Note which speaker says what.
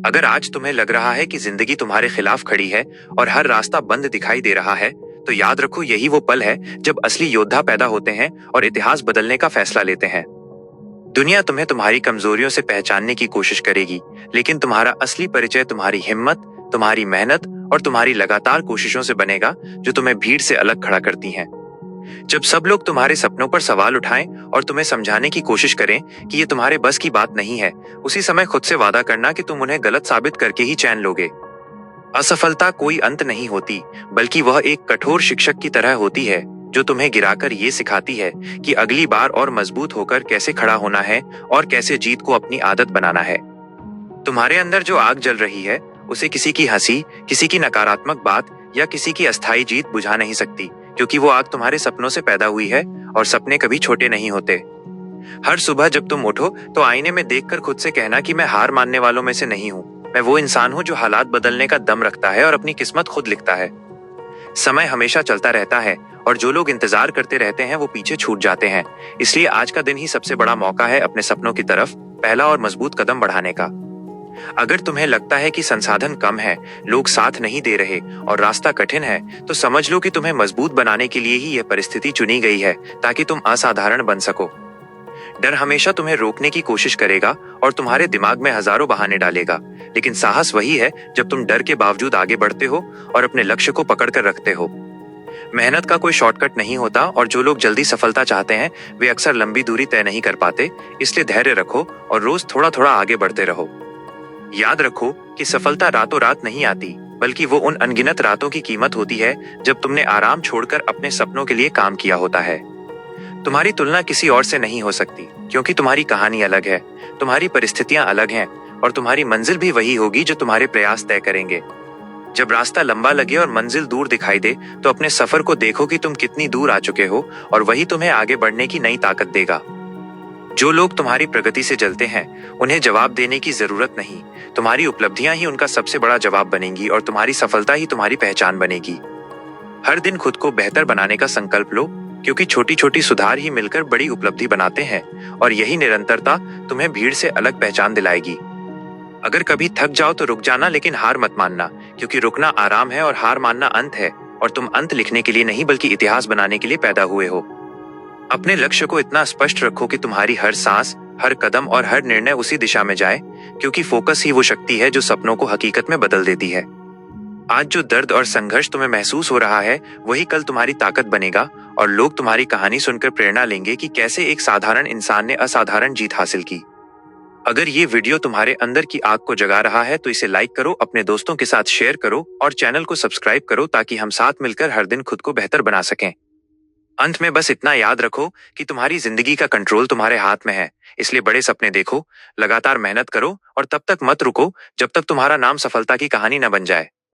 Speaker 1: अगर आज तुम्हें लग रहा है कि जिंदगी तुम्हारे खिलाफ खड़ी है और हर रास्ता बंद दिखाई दे रहा है, तो याद रखो यही वो पल है जब असली योद्धा पैदा होते हैं और इतिहास बदलने का फैसला लेते हैं। दुनिया तुम्हें तुम्हारी कमजोरियों से पहचानने की कोशिश करेगी, लेकिन तुम्हारा असली परिचय तुम्हारी हिम्मत, तुम्हारी मेहनत और तुम्हारी लगातार कोशिशों से बनेगा, जो तुम्हें भीड़ से अलग खड़ा करती हैं। जब सब लोग तुम्हारे सपनों पर सवाल उठाएं और तुम्हें समझाने की कोशिश करें कि ये तुम्हारे बस की बात नहीं है, उसी समय खुद से वादा करना कि तुम उन्हें गलत साबित करके ही चैन लोगे। असफलता कोई अंत नहीं होती, बल्कि वह एक कठोर शिक्षक की तरह होती है, जो तुम्हें गिराकर ये सिखाती है कि अगली बार और मजबूत होकर कैसे खड़ा होना है और कैसे जीत को अपनी आदत बनाना है। तुम्हारे अंदर जो आग जल रही है, उसे किसी की हंसी, किसी की नकारात्मक बात या किसी की अस्थायी जीत बुझा नहीं सकती, क्योंकि वो आग तुम्हारे सपनों से पैदा हुई है और सपने कभी छोटे नहीं होते। हर सुबह जब तुम उठो तो आईने में देखकर खुद से कहना कि मैं हार मानने वालों में से नहीं हूँ, मैं वो इंसान हूँ जो हालात बदलने का दम रखता है और अपनी किस्मत खुद लिखता है। समय हमेशा चलता रहता है और जो लोग इंतजार करते रहते हैं वो पीछे छूट जाते हैं। इसलिए आज का दिन ही सबसे बड़ा मौका है अपने सपनों की तरफ पहला और मजबूत कदम बढ़ाने का। अगर तुम्हें लगता है कि संसाधन कम है, लोग साथ नहीं दे रहे और रास्ता कठिन है, तो समझ लो कि तुम्हें मजबूत बनाने के लिए ही यह परिस्थिति चुनी गई है, ताकि तुम असाधारण बन सको। डर हमेशा तुम्हें रोकने की कोशिश करेगा और तुम्हारे दिमाग में हजारों बहाने डालेगा, लेकिन साहस वही है जब तुम डर के बावजूद आगे बढ़ते हो और अपने लक्ष्य को पकड़ कर रखते हो। मेहनत का कोई शॉर्टकट नहीं होता और जो लोग जल्दी सफलता चाहते हैं वे अक्सर लंबी दूरी तय नहीं कर पाते। इसलिए धैर्य रखो और रोज थोड़ा थोड़ा आगे बढ़ते रहो। याद रखो कि सफलता रातों रात नहीं आती, बल्कि वो उन अनगिनत रातों की कीमत होती है जब तुमने आराम छोड़कर अपने सपनों के लिए काम किया होता है। तुम्हारी तुलना किसी और से नहीं हो सकती, क्योंकि तुम्हारी कहानी अलग है, तुम्हारी परिस्थितियां अलग हैं और तुम्हारी मंजिल भी वही होगी जो तुम्हारे प्रयास तय करेंगे। जब रास्ता लंबा लगे और मंजिल दूर दिखाई दे, तो अपने सफर को देखो कि तुम कितनी दूर आ चुके हो और वही तुम्हें आगे बढ़ने की नई ताकत देगा। जो लोग तुम्हारी प्रगति से जलते हैं, उन्हें जवाब देने की जरूरत नहीं। तुम्हारी उपलब्धियां ही उनका सबसे बड़ा जवाब बनेंगी और तुम्हारी सफलता ही तुम्हारी पहचान बनेगी। हर दिन खुद को बेहतर बनाने का संकल्प लो, क्योंकि छोटी छोटी सुधार ही मिलकर बड़ी उपलब्धि बनाते हैं और यही निरंतरता तुम्हें भीड़ से अलग पहचान दिलाएगी। अगर कभी थक जाओ तो रुक जाना, लेकिन हार मत मानना, क्योंकि रुकना आराम है और हार मानना अंत है, और तुम अंत लिखने के लिए नहीं बल्कि इतिहास बनाने के लिए पैदा हुए हो। अपने लक्ष्य को इतना स्पष्ट रखो कि तुम्हारी हर सांस, हर कदम और हर निर्णय उसी दिशा में जाए, क्योंकि फोकस ही वो शक्ति है जो सपनों को हकीकत में बदल देती है। आज जो दर्द और संघर्ष तुम्हें महसूस हो रहा है, वही कल तुम्हारी ताकत बनेगा और लोग तुम्हारी कहानी सुनकर प्रेरणा लेंगे कि कैसे एक साधारण इंसान ने असाधारण जीत हासिल की। अगर ये वीडियो तुम्हारे अंदर की आग को जगा रहा है तो इसे लाइक करो, अपने दोस्तों के साथ शेयर करो और चैनल को सब्सक्राइब करो, ताकि हम साथ मिलकर हर दिन खुद को बेहतर बना सकें। अंत में बस इतना याद रखो कि तुम्हारी जिंदगी का कंट्रोल तुम्हारे हाथ में है। इसलिए बड़े सपने देखो, लगातार मेहनत करो और तब तक मत रुको जब तक तुम्हारा नाम सफलता की कहानी न बन जाए।